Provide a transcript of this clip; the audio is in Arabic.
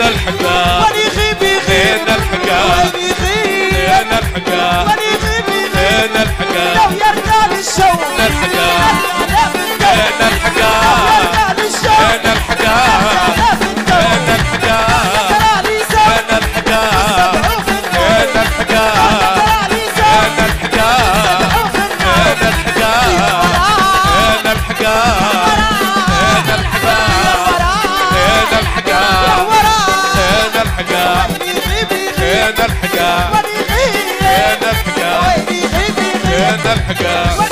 الحقا وين يغيب يغيب فين الحقا وين يغيب فين الحقا وين يغيب يغيب فين الحقا لو يا رجال الشوق فين الحقا فين الحقا رجال الشوق فين الحقا فين الحقا فين الحقا فين الحقا فين الحقا فين الحقا فين الحقا فين الحقا فين الحقا فين الحقا فين الحقا فين الحقا فين الحقا